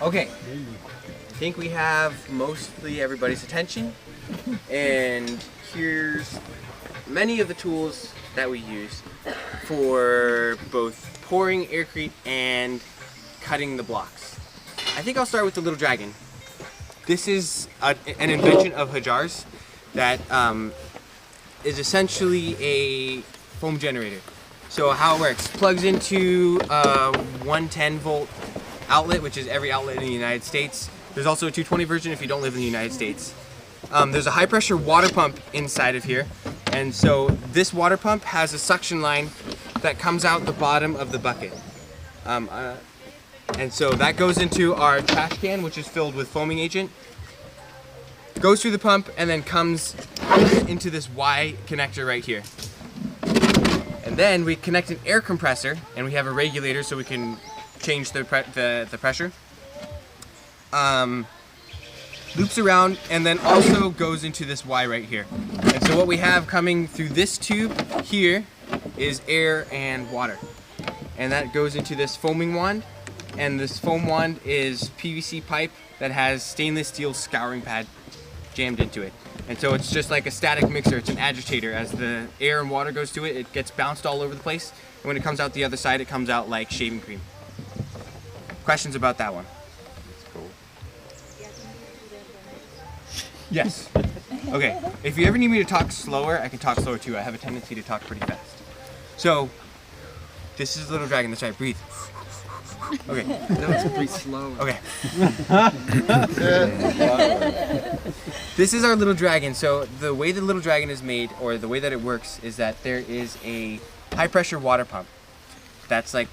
Okay, I think we have mostly everybody's attention, and here's many of the tools that we use for both pouring aircrete and cutting the blocks. I think I'll start with the little dragon. This is an invention of Hajar's that is essentially a foam generator. So how it works, plugs into a 110 volt outlet, which is every outlet in the United States. There's also a 220 version if you don't live in the United States. There's a high pressure water pump inside of here. And so this water pump has a suction line that comes out the bottom of the bucket. And so that goes into our trash can, which is filled with foaming agent, goes through the pump, and then comes into this Y connector right here. And then we connect an air compressor, and we have a regulator so we can change the pressure. Loops around, and then also goes into this Y right here. And so what we have coming through this tube here is air and water. And that goes into this foaming wand. And this foam wand is PVC pipe that has stainless steel scouring pad jammed into it. And so it's just like a static mixer, it's an agitator. As the air and water goes to it, it gets bounced all over the place. And when it comes out the other side, it comes out like shaving cream. Questions about that one? That's cool. Yes. Okay, if you ever need me to talk slower, I can talk slower too. I have a tendency to talk pretty fast. So, this is the little dragon, that's right, breathe. Okay. No, it's pretty slow. Okay. This is our little dragon. So the way the little dragon is made, or the way that it works, is that there is a high pressure water pump. That's like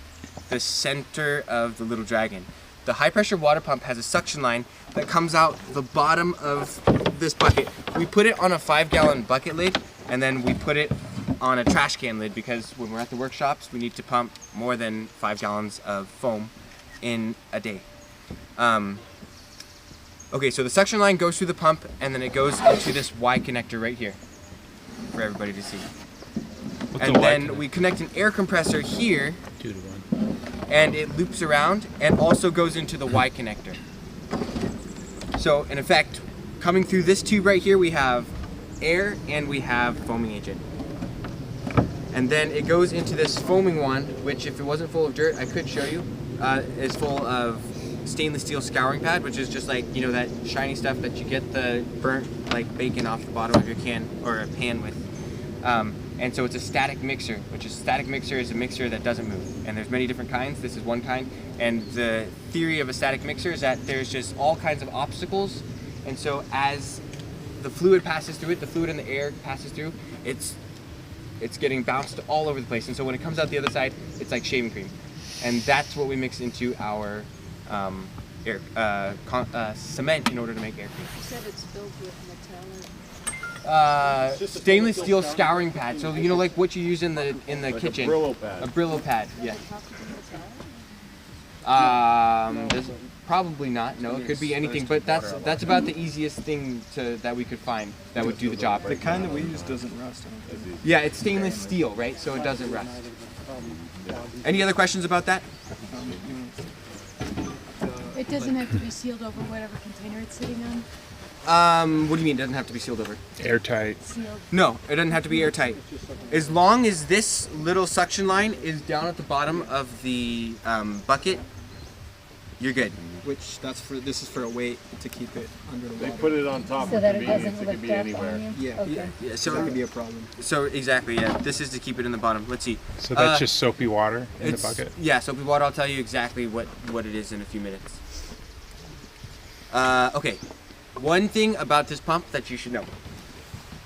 the center of the little dragon. The high pressure water pump has a suction line that comes out the bottom of this bucket. We put it on a 5-gallon bucket lid, and then we put it on a trash can lid, because when we're at the workshops we need to pump more than 5 gallons of foam in a day. Okay, so the suction line goes through the pump, and then it goes into this Y connector right here for everybody to see. And then we connect an air compressor here, 2 to 1. and it loops around and also goes into the Y connector. So in effect, coming through this tube right here, we have air and we have foaming agent. And then it goes into this foaming wand, which if it wasn't full of dirt, I could show you, is full of stainless steel scouring pad, which is just like, you know, that shiny stuff that you get the burnt like bacon off the bottom of your can or a pan with. And so it's a static mixer, which is static mixer is a mixer that doesn't move. And there's many different kinds. This is one kind. And the theory of a static mixer is that there's just all kinds of obstacles. And so as the fluid passes through it, the fluid and the air passes through, it's getting bounced all over the place. And so when it comes out the other side, it's like shaving cream. And that's what we mix into our cement in order to make air cream. You said it's filled with metallic. Stainless steel scouring pad. So you know, like what you use in the kitchen. A Brillo pad. A Brillo pad. Yeah. Probably not. No, it could be anything. But that's about the easiest thing that we could find that would do the job. The kind that we use doesn't rust. Yeah, it's stainless steel, right? So it doesn't rust. Any other questions about that? It doesn't have to be sealed over whatever container it's sitting on? What do you mean it doesn't have to be sealed over? Airtight. Sealed. No, it doesn't have to be airtight. As long as this little suction line is down at the bottom of the bucket, you're good. Which this is for a weight to keep it under the They water. put it on top So for that it convenience. doesn't It could lift be up anywhere. on you? Yeah. Okay. Yeah, So that could be a problem. So exactly, yeah. This is to keep it in the bottom. Let's see. So that's just soapy water in the It's- bucket? Yeah, soapy water. I'll tell you exactly what it is in a few minutes. Okay. One thing about this pump that you should know.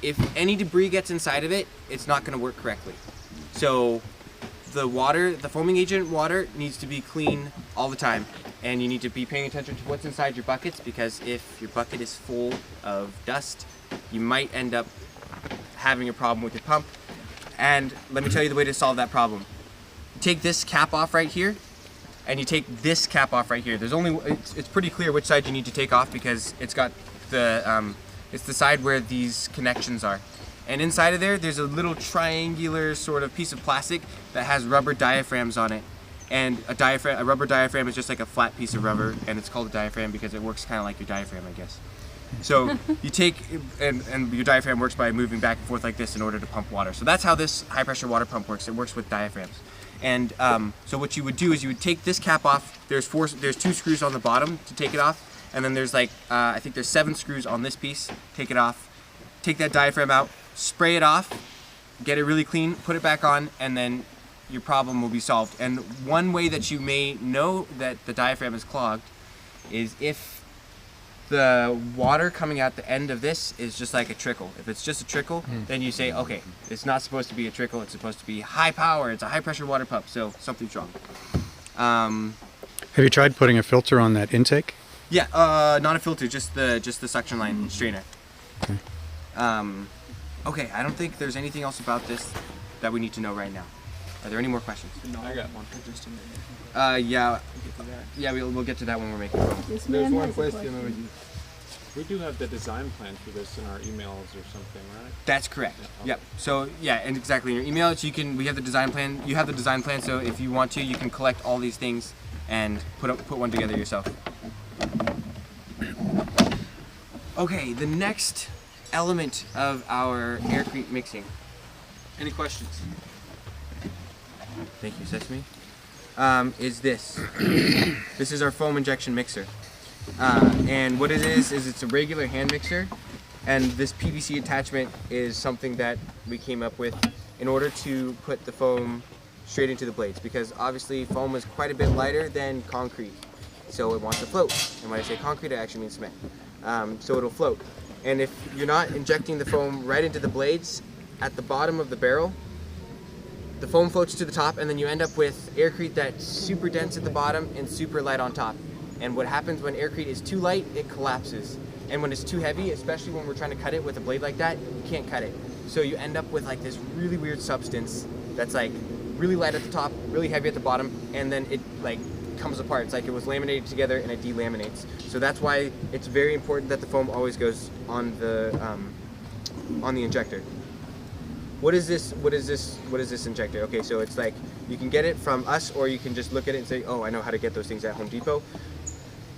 If any debris gets inside of it, it's not going to work correctly. So the foaming agent water needs to be clean all the time. And you need to be paying attention to what's inside your buckets, because if your bucket is full of dust, you might end up having a problem with your pump. And let me tell you the way to solve that problem. Take this cap off right here, and you take this cap off right here. It's pretty clear which side you need to take off, because it's got it's the side where these connections are. And inside of there's a little triangular sort of piece of plastic that has rubber diaphragms on it. And a rubber diaphragm is just like a flat piece of rubber, and it's called a diaphragm because it works kind of like your diaphragm, I guess. So you take, and your diaphragm works by moving back and forth like this in order to pump water. So that's how this high pressure water pump works. It works with diaphragms. And so what you would do is you would take this cap off. There's 2 screws on the bottom to take it off, and then there's like I think there's 7 screws on this piece. Take it off. Take that diaphragm out. Spray it off. Get it really clean. Put it back on, and then your problem will be solved. And one way that you may know that the diaphragm is clogged is if the water coming out the end of this is just like a trickle. If it's just a trickle, then you say, okay, it's not supposed to be a trickle, it's supposed to be high power, it's a high pressure water pump, so something's wrong. Have you tried putting a filter on that intake? Yeah, not a filter, just the suction line strainer. Okay. Okay, I don't think there's anything else about this that we need to know right now. Are there any more questions? No, I got one. Just a minute. Yeah, Get to that. yeah, we'll get to that when we're making foam. This There's man one has a question over you. We do have the design plan for this in our emails or something, right? That's correct. Yeah, Yep. So yeah, and exactly in your email, so we have the design plan. You have the design plan, so if you want to, you can collect all these things and put one together yourself. Okay, the next element of our aircrete mixing. Any questions? Thank you, Sesame. Is this. This is our foam injection mixer. And what it is it's a regular hand mixer, and this PVC attachment is something that we came up with in order to put the foam straight into the blades, because obviously foam is quite a bit lighter than concrete, so it wants to float. And when I say concrete, I actually mean cement. So it'll float. And if you're not injecting the foam right into the blades at the bottom of the barrel, the foam floats to the top, and then you end up with aircrete that's super dense at the bottom and super light on top. And what happens when aircrete is too light, it collapses. And when it's too heavy, especially when we're trying to cut it with a blade like that, you can't cut it. So you end up with like this really weird substance that's like really light at the top, really heavy at the bottom, and then it like comes apart. It's like it was laminated together and it delaminates. So that's why it's very important that the foam always goes on the injector. What is this injector? Okay, so it's like you can get it from us, or you can just look at it and say, oh, I know how to get those things at Home Depot.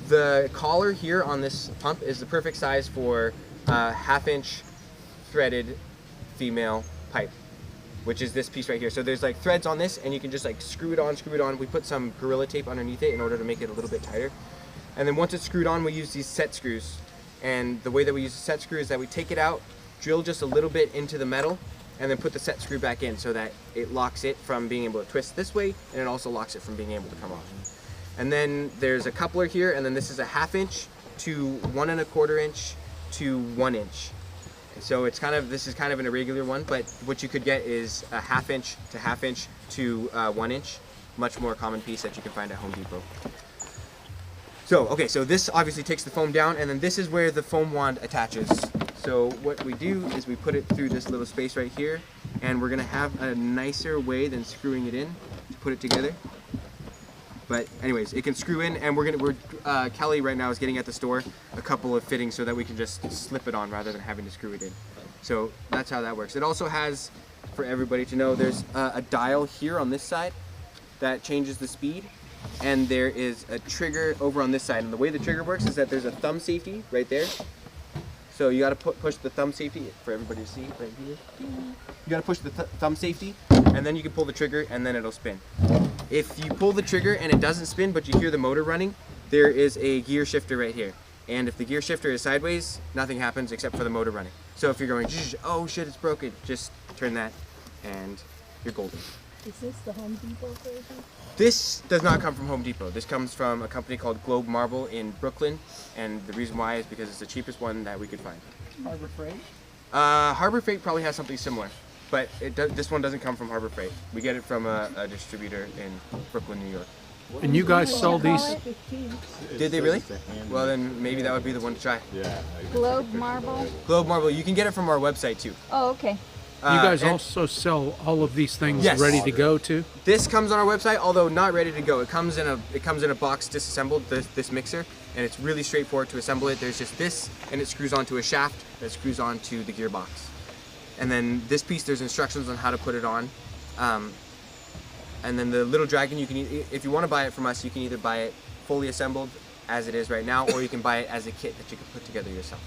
The collar here on this pump is the perfect size for a 1/2-inch threaded female pipe, which is this piece right here. So there's like threads on this, and you can just like screw it on. We put some Gorilla Tape underneath it in order to make it a little bit tighter. And then once it's screwed on, we use these set screws. And the way that we use the set screw is that we take it out, drill just a little bit into the metal, and then put the set screw back in so that it locks it from being able to twist this way, and it also locks it from being able to come off. And then there's a coupler here, and then this is a 1/2 inch to 1 1/4 inch to 1 inch. So it's this is kind of an irregular one, but what you could get is a 1/2 inch to 1/2 inch to 1 inch, much more common piece that you can find at Home Depot. So, okay, so this obviously takes the foam down, and then this is where the foam wand attaches. So what we do is we put it through this little space right here, and we're gonna have a nicer way than screwing it in to put it together. But anyways, it can screw in, and Kelly right now is getting at the store a couple of fittings so that we can just slip it on rather than having to screw it in. So that's how that works. It also has, for everybody to know, there's a dial here on this side that changes the speed, and there is a trigger over on this side. And the way the trigger works is that there's a thumb safety right there. So you got to push the thumb safety for everybody to see right here. You got to push the thumb safety, and then you can pull the trigger, and then it'll spin. If you pull the trigger and it doesn't spin, but you hear the motor running, there is a gear shifter right here. And if the gear shifter is sideways, nothing happens except for the motor running. So if you're going, oh shit, it's broken, just turn that, and you're golden. Is this the Home Depot version? This does not come from Home Depot. This comes from a company called Globe Marble in Brooklyn, and the reason why is because it's the cheapest one that we could find. Harbor Freight? Harbor Freight probably has something similar, but this one doesn't come from Harbor Freight. We get it from a distributor in Brooklyn, New York. And you guys sell these? Did they really? Well, then maybe that would be the one to try. Yeah. Globe Marble? Globe Marble, you can get it from our website too. Oh, okay. You guys and also sell all of these things Yes. ready to go too? This comes on our website, although not ready to go. It comes in a box disassembled, this mixer, and it's really straightforward to assemble it. There's just this, and it screws onto a shaft that screws onto the gearbox. And then this piece, there's instructions on how to put it on. And then the little dragon, you can if you want to buy it from us, you can either buy it fully assembled as it is right now, or you can buy it as a kit that you can put together yourself.